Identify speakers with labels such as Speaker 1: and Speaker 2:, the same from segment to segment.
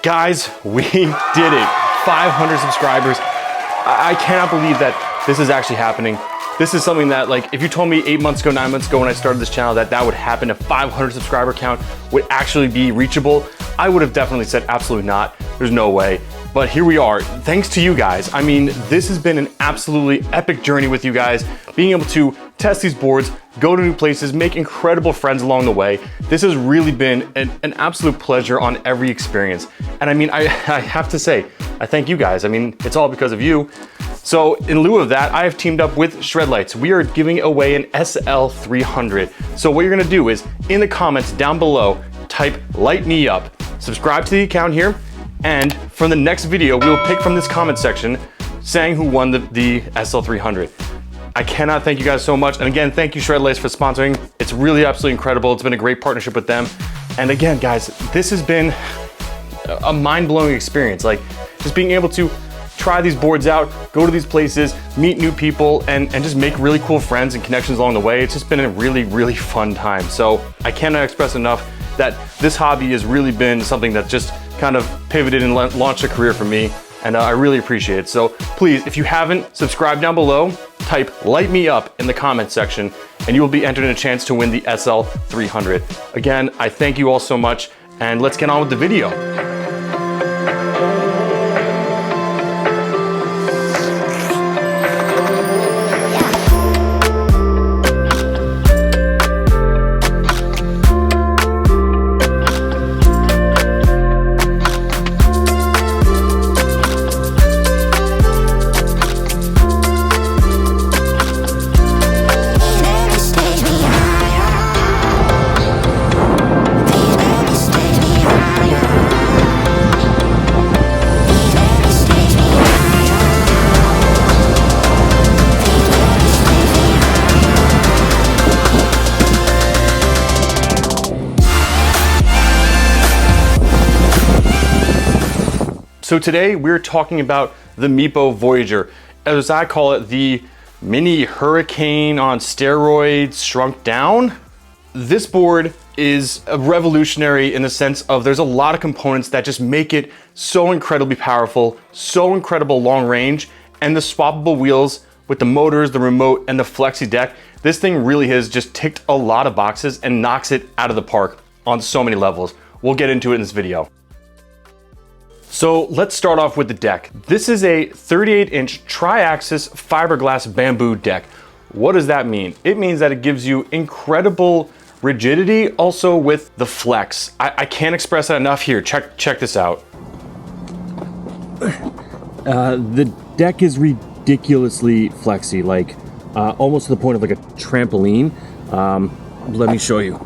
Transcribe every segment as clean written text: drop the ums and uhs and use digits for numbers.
Speaker 1: Guys, we did it. 500 subscribers. I cannot believe that this is actually happening. This is something that, like, if you told me 8 months ago, 9 months ago when I started this channel that would happen, a 500 subscriber count would actually be reachable, I would have definitely said absolutely not. There's no way. But here we are, thanks to you guys. I mean, this has been an absolutely epic journey with you guys, being able to test these boards, go to new places, make incredible friends along the way. This has really been an absolute pleasure on every experience. And I mean, I have to say, I thank you guys. I mean, it's all because of you. So in lieu of that, I have teamed up with Shredlights. We are giving away an SL300. So what you're gonna do is, in the comments down below, type "light me up," subscribe to the account here, and from the next video, we'll pick from this comment section saying who won the SL300. I cannot thank you guys so much. And again, thank you Shredlights for sponsoring. It's really absolutely incredible. It's been a great partnership with them. And again, guys, this has been a mind-blowing experience. Like, just being able to try these boards out, go to these places, meet new people, and just make really cool friends and connections along the way. It's just been a really, really fun time. So I cannot express enough that this hobby has really been something that just kind of pivoted and launched a career for me, and I really appreciate it. So please, if you haven't, subscribe down below, type "light me up" in the comment section, and you will be entered in a chance to win the SL300. Again, I thank you all so much, and let's get on with the video. So today we're talking about the Meepo Voyager, as I call it, the mini hurricane on steroids shrunk down. This board is revolutionary in the sense of there's a lot of components that just make it so incredibly powerful, so incredible long range, and the swappable wheels with the motors, the remote, and the flexi deck. This thing really has just ticked a lot of boxes and knocks it out of the park on so many levels. We'll get into it in this video. So let's start off with the deck. This is a 38-inch tri-axis fiberglass bamboo deck. What does that mean? It means that it gives you incredible rigidity, also with the flex. I can't express that enough here. Check this out. The deck is ridiculously flexy, like almost to the point of like a trampoline. Let me show you.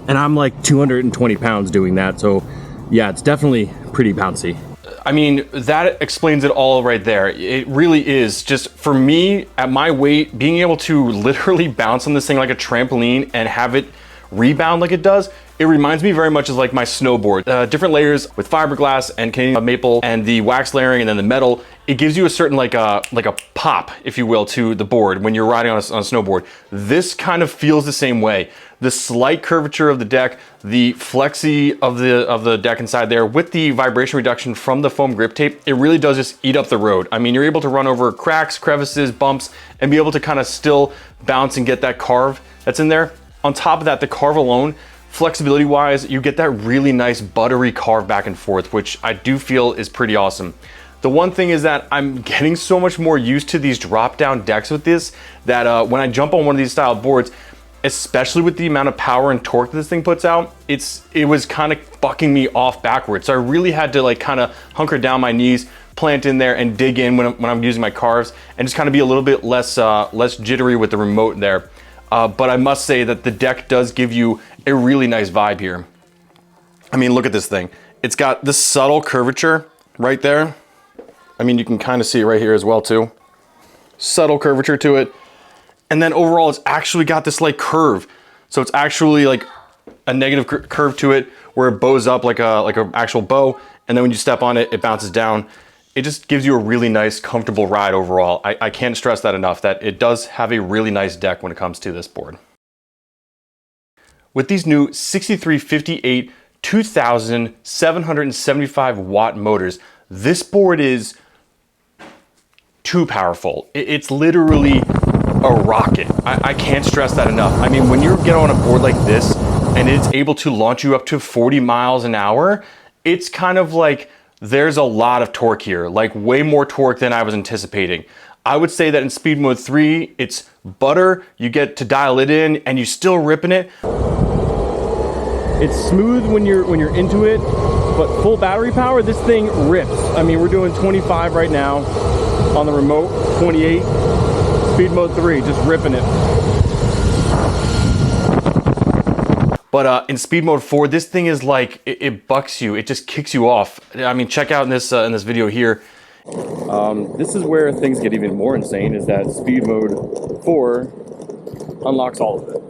Speaker 1: And I'm like 220 pounds doing that, so yeah, it's definitely pretty bouncy. I mean, that explains it all right there. It really is. Just for me, at my weight, being able to literally bounce on this thing like a trampoline and have it rebound like it does, it reminds me very much of like my snowboard. Different layers with fiberglass and Canadian maple and the wax layering and then the metal. It gives you a certain like a pop, if you will, to the board when you're riding on a snowboard. This kind of feels the same way. The slight curvature of the deck, the flexi of the deck inside there with the vibration reduction from the foam grip tape, it really does just eat up the road. I mean, you're able to run over cracks, crevices, bumps, and be able to kind of still bounce and get that carve that's in there. On top of that, the carve alone, flexibility wise, you get that really nice buttery carve back and forth, which I do feel is pretty awesome. The one thing is that I'm getting so much more used to these drop down decks with this that when I jump on one of these style boards, especially with the amount of power and torque that this thing puts out, it was kind of bucking me off backwards. So I really had to like kind of hunker down my knees, plant in there and dig in when I'm using my carves and just kind of be a little bit less jittery with the remote there. But I must say that the deck does give you a really nice vibe here. I mean, look at this thing. It's got this subtle curvature right there. I mean, you can kind of see it right here as well too. Subtle curvature to it. And then overall, it's actually got this like curve. So it's actually like a negative curve to it where it bows up like a actual bow. And then when you step on it, it bounces down. it just gives you a really nice, comfortable ride overall. I can't stress that enough, that it does have a really nice deck when it comes to this board. With these new 6358 2,775 watt motors, this board is too powerful. It's literally a rocket. I can't stress that enough. I mean, when you get on a board like this and it's able to launch you up to 40 miles an hour, it's kind of like there's a lot of torque here, like way more torque than I was anticipating. I would say that in speed mode 3, it's butter. You get to dial it in and you're still ripping it. It's smooth when you're into it, but full battery power, this thing rips. I mean, we're doing 25 right now on the remote, 28, speed mode 3, just ripping it. But in speed mode 4, this thing is like, it bucks you, it just kicks you off. I mean, check out in this video here. This is where things get even more insane, is that speed mode 4 unlocks all of it.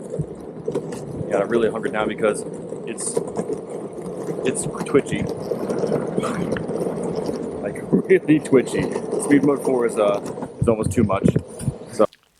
Speaker 1: You gotta really hunker down because it's twitchy. Like really twitchy. Speed mode 4 is almost too much.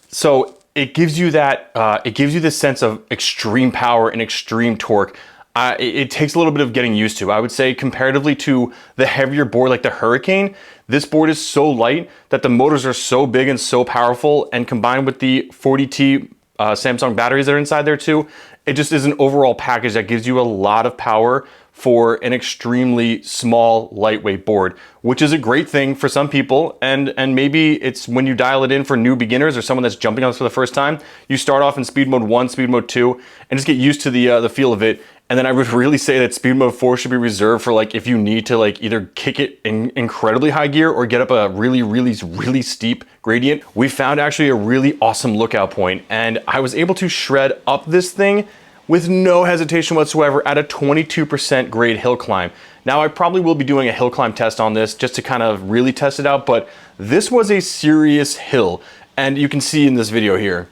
Speaker 1: So it gives you that, it gives you this sense of extreme power and extreme torque. It takes a little bit of getting used to. I would say comparatively to the heavier board like the Hurricane, this board is so light that the motors are so big and so powerful, and combined with the 40T Samsung batteries that are inside there too, it just is an overall package that gives you a lot of power for an extremely small, lightweight board, which is a great thing for some people. And maybe it's when you dial it in for new beginners or someone that's jumping on this for the first time, you start off in speed mode 1, speed mode 2, and just get used to the feel of it. And then I would really say that speed mode 4 should be reserved for like if you need to like either kick it in incredibly high gear or get up a really steep gradient. We found actually a really awesome lookout point, and I was able to shred up this thing with no hesitation whatsoever at a 22% grade hill climb. Now I probably will be doing a hill climb test on this just to kind of really test it out, but this was a serious hill, and you can see in this video here.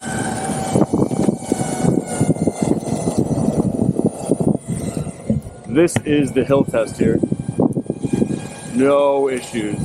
Speaker 1: This is the hill test here. No issues.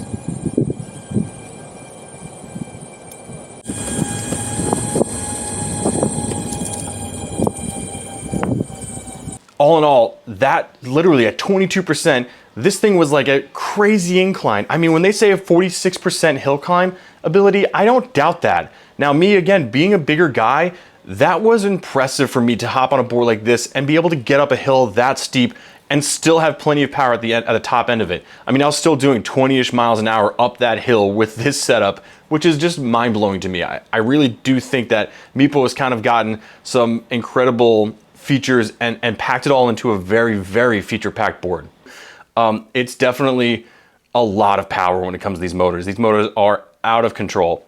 Speaker 1: All in all, that literally at 22%, this thing was like a crazy incline. I mean, when they say a 46% hill climb ability, I don't doubt that. Now me, again, being a bigger guy, that was impressive for me to hop on a board like this and be able to get up a hill that steep and still have plenty of power at the top end of it. I mean, I was still doing 20-ish miles an hour up that hill with this setup, which is just mind-blowing to me. I really do think that Meepo has kind of gotten some incredible features and packed it all into a very feature-packed board. It's definitely a lot of power when it comes to these motors. These motors are out of control.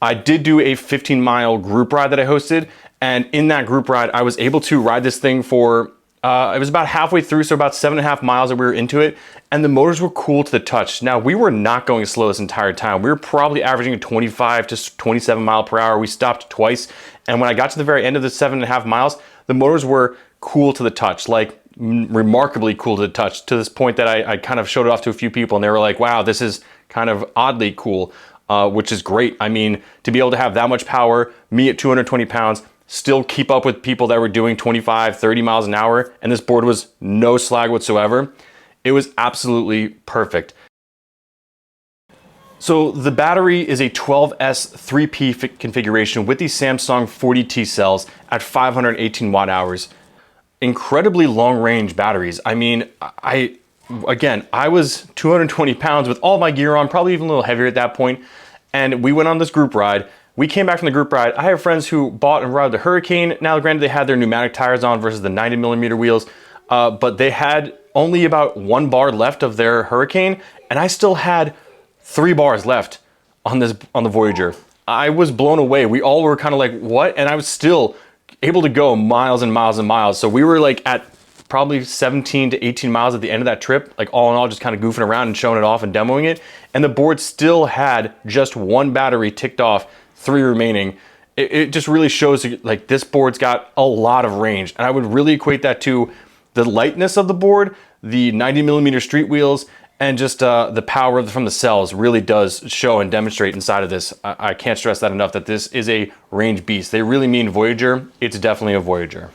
Speaker 1: I did do a 15-mile group ride that I hosted, and in that group ride, I was able to ride this thing for, it was about halfway through, so about 7.5 miles that we were into it, and the motors were cool to the touch. Now, we were not going slow this entire time. We were probably averaging 25 to 27 mile per hour. We stopped twice, and when I got to the very end of the 7.5 miles, the motors were cool to the touch, like remarkably cool to the touch, to this point that I kind of showed it off to a few people, and they were like, wow, this is kind of oddly cool. Which is great. I mean, to be able to have that much power, me at 220 pounds, still keep up with people that were doing 25, 30 miles an hour, and this board was no slag whatsoever. It was absolutely perfect. So the battery is a 12S 3P configuration with these Samsung 40T cells at 518 watt hours. Incredibly long range batteries. I mean, again, I was 220 pounds with all my gear on, probably even a little heavier at that point. And we went on this group ride. We came back from the group ride. I have friends who bought and rode the Hurricane. Now, granted, they had their pneumatic tires on versus the 90mm wheels, but they had only about 1 bar left of their Hurricane, and I still had 3 bars left on the Voyager. I was blown away. We all were kind of like, what? And I was still able to go miles and miles and miles. So we were like at probably 17 to 18 miles at the end of that trip, like all in all, just kind of goofing around and showing it off and demoing it. And the board still had just 1 battery ticked off, 3 remaining. It just really shows like this board's got a lot of range. And I would really equate that to the lightness of the board, the 90mm street wheels, And just the power from the cells really does show and demonstrate inside of this. I can't stress that enough, that this is a range beast. They really mean Voyager. It's definitely a Voyager.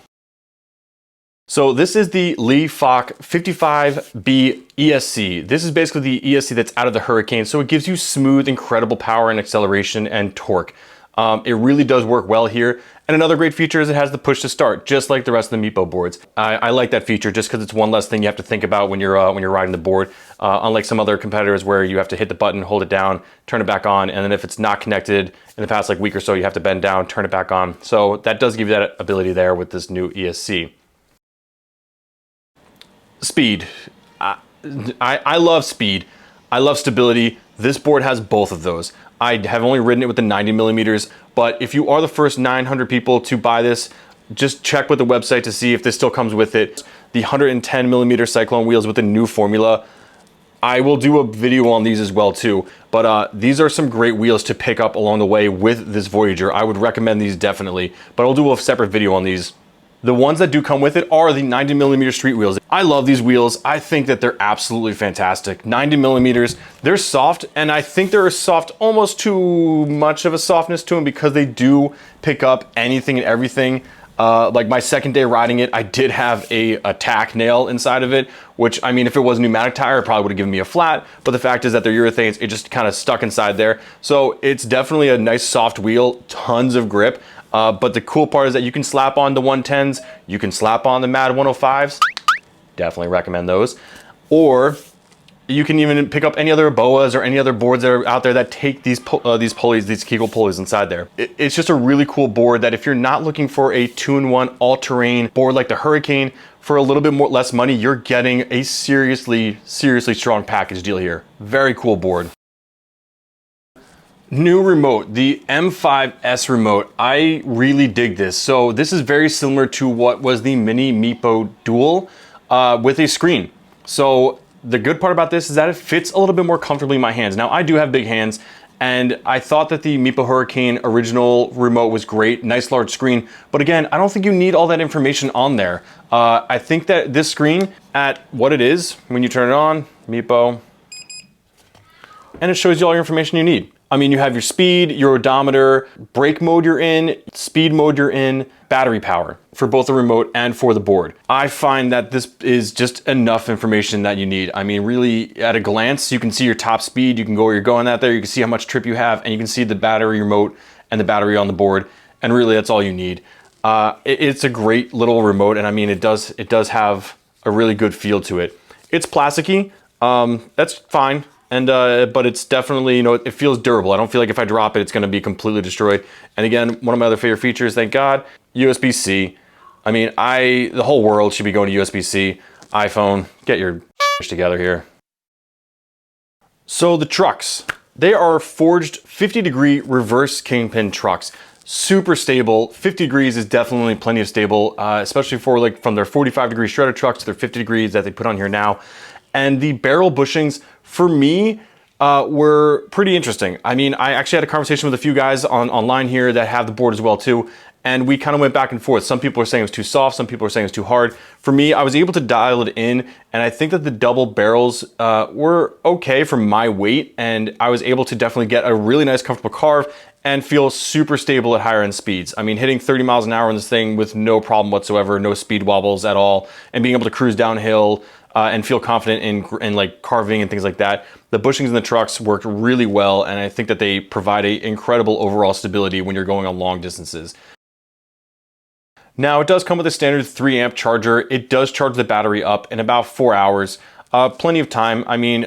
Speaker 1: So this is the Lee Falk 55B ESC. This is basically the ESC that's out of the Hurricane. So it gives you smooth, incredible power and acceleration and torque. It really does work well here. And another great feature is it has the push to start, just like the rest of the Meepo boards. I like that feature just because it's one less thing you have to think about when you're riding the board. Unlike some other competitors where you have to hit the button, hold it down, turn it back on, and then if it's not connected in the past like week or so, you have to bend down, turn it back on. So that does give you that ability there with this new ESC. Speed. I love speed. I love stability. This board has both of those. I have only ridden it with the 90 millimeters, but if you are the first 900 people to buy this, just check with the website to see if this still comes with it. The 110 millimeter Cyclone wheels with the new formula. I will do a video on these as well too, but these are some great wheels to pick up along the way with this Voyager. I would recommend these definitely, but I'll do a separate video on these. The ones that do come with it are the 90 millimeter street wheels. I love these wheels. I think that they're absolutely fantastic. 90 millimeters, they're soft, and I think they're soft, almost too much of a softness to them because they do pick up anything and everything. Like my second day riding it, I did have a tack nail inside of it, which, I mean, if it was a pneumatic tire, it probably would have given me a flat, but the fact is that they're urethanes, it just kind of stuck inside there. So it's definitely a nice soft wheel, tons of grip. But the cool part is that you can slap on the 110s, you can slap on the Mad 105s, definitely recommend those. Or you can even pick up any other BOAs or any other boards that are out there that take these pulleys, these Kegel pulleys inside there. It's just a really cool board that if you're not looking for a 2-in-1 all-terrain board like the Hurricane, for a little bit less money, you're getting a seriously strong package deal here. Very cool board. New remote, the M5S remote. I really dig this. So this is very similar to what was the mini Meepo Dual with a screen. So the good part about this is that it fits a little bit more comfortably in my hands. Now I do have big hands, and I thought that the Meepo Hurricane original remote was great, nice large screen. But again, I don't think you need all that information on there. I think that this screen at what it is, when you turn it on, Meepo, and it shows you all your information you need. I mean, you have your speed, your odometer, brake mode you're in, speed mode you're in, battery power for both the remote and for the board. I find that this is just enough information that you need. I mean, really at a glance, you can see your top speed, you can go where you're going out there, you can see how much trip you have, and you can see the battery remote and the battery on the board, and really that's all you need. It's a great little remote, and I mean, it does have a really good feel to it. It's plasticky, that's fine. And but it's definitely, you know, it feels durable. I don't feel like if I drop it, it's going to be completely destroyed. And again, one of my other favorite features, thank God, USB-C. I mean, the whole world should be going to USB-C. iPhone, get your together here. So the trucks, they are forged 50-degree reverse kingpin trucks. Super stable. 50 degrees is definitely plenty of stable, especially for like from their 45-degree shredder trucks to their 50 degrees that they put on here now. And the barrel bushings, for me, were pretty interesting. I mean, I actually had a conversation with a few guys online here that have the board as well too, and we kind of went back and forth. Some people are saying it was too soft, some people are saying it was too hard. For me, I was able to dial it in, and I think that the double barrels were okay for my weight, and I was able to definitely get a really nice, comfortable carve and feel super stable at higher end speeds. I mean, hitting 30 miles an hour on this thing with no problem whatsoever, no speed wobbles at all, and being able to cruise downhill, and feel confident in like carving and things like that. The bushings in the trucks worked really well, and I think that they provide an incredible overall stability when you're going on long distances. Now, it does come with a standard 3-amp charger. It does charge the battery up in about 4 hours. Plenty of time. I mean,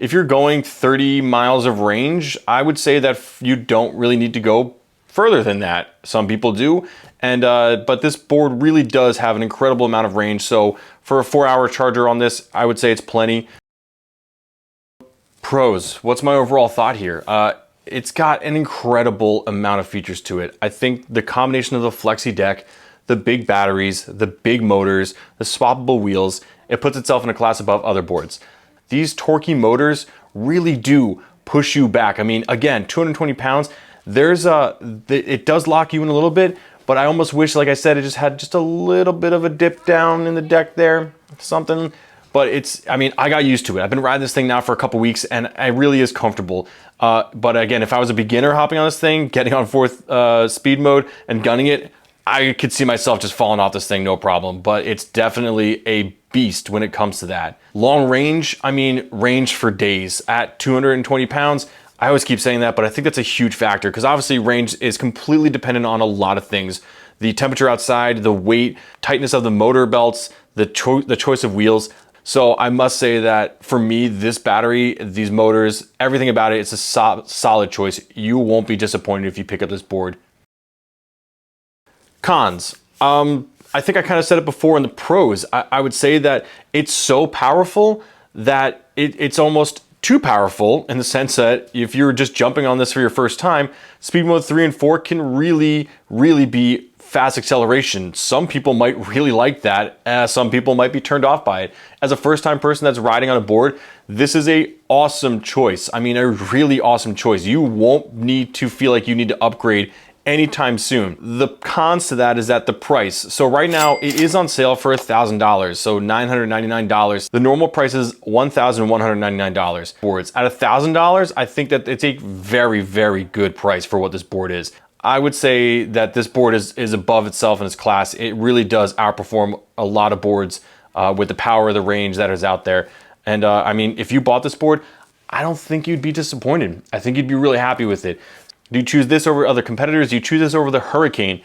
Speaker 1: if you're going 30 miles of range, I would say that you don't really need to go further than that. Some people do, and but this board really does have an incredible amount of range. So for a 4-hour charger on this, I would say it's plenty. Pros, what's my overall thought here? It's got an incredible amount of features to it. I think the combination of the flexi deck, the big batteries, the big motors, the swappable wheels, it puts itself in a class above other boards. These torquey motors really do push you back. I mean, again, 220 pounds, it does lock you in a little bit, but I almost wish, like I said, it just had just a little bit of a dip down in the deck there, something. but it's, I mean, I got used to it. I've been riding this thing now for a couple weeks and it really is comfortable. But again, if I was a beginner hopping on this thing, getting on 4th speed mode and gunning it, I could see myself just falling off this thing, no problem. But it's definitely a beast when it comes to that. Long range, I mean, range for days at 220 pounds. I always keep saying that, but I think that's a huge factor because obviously range is completely dependent on a lot of things. The temperature outside, the weight, tightness of the motor belts, the choice of wheels. So I must say that for me, this battery, these motors, everything about it, it's a solid choice. You won't be disappointed if you pick up this board. Cons. I think I kind of said it before in the pros. I would say that it's so powerful that it's almost too powerful in the sense that if you're just jumping on this for your first time, speed mode 3 and 4 can really be fast acceleration. Some people might really like that. Some people might be turned off by it. As a first time person that's riding on a board, this is a awesome choice. I mean, a really awesome choice. You won't need to feel like you need to upgrade anytime soon. The cons to that is that the price. So right now it is on sale for $1,000, so $999. The normal price is $1,199 boards. At $1,000, I think that it's a very good price for what this board is. I would say that this board is above itself in its class. It really does outperform a lot of boards with the power of the range that is out there. And I mean, if you bought this board, I don't think you'd be disappointed. I think you'd be really happy with it. Do you choose this over other competitors? Do you choose this over the Hurricane?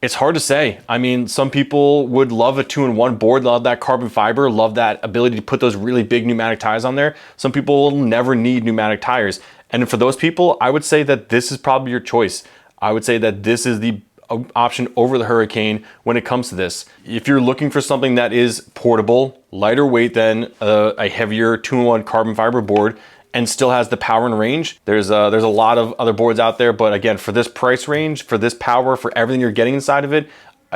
Speaker 1: It's hard to say. I mean, some people would love a 2-in-1 board, love that carbon fiber, love that ability to put those really big pneumatic tires on there. Some people will never need pneumatic tires. And for those people, I would say that this is probably your choice. I would say that this is the option over the Hurricane when it comes to this. If you're looking for something that is portable, lighter weight than a heavier 2-in-1 carbon fiber board, and still has the power and range. There's a lot of other boards out there, but again, for this price range, for this power, for everything you're getting inside of it,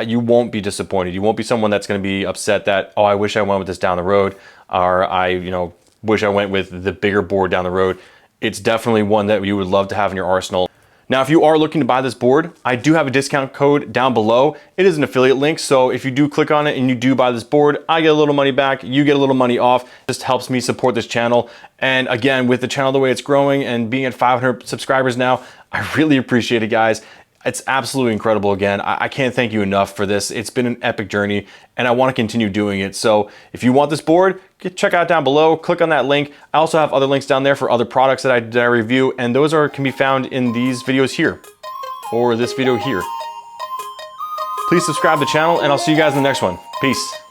Speaker 1: you won't be disappointed. You won't be someone that's gonna be upset that, oh, I wish I went with this down the road, or I wish I went with the bigger board down the road. It's definitely one that you would love to have in your arsenal. Now, if you are looking to buy this board, I do have a discount code down below. It is an affiliate link, so if you do click on it and you do buy this board, I get a little money back, you get a little money off. It just helps me support this channel. And again, with the channel the way it's growing and being at 500 subscribers now, I really appreciate it, guys. It's absolutely incredible. Again, I can't thank you enough for this. It's been an epic journey and I want to continue doing it. So if you want this board, check out down below, click on that link. I also have other links down there for other products that I review, and those can be found in these videos here or this video here. Please subscribe to the channel and I'll see you guys in the next one. Peace.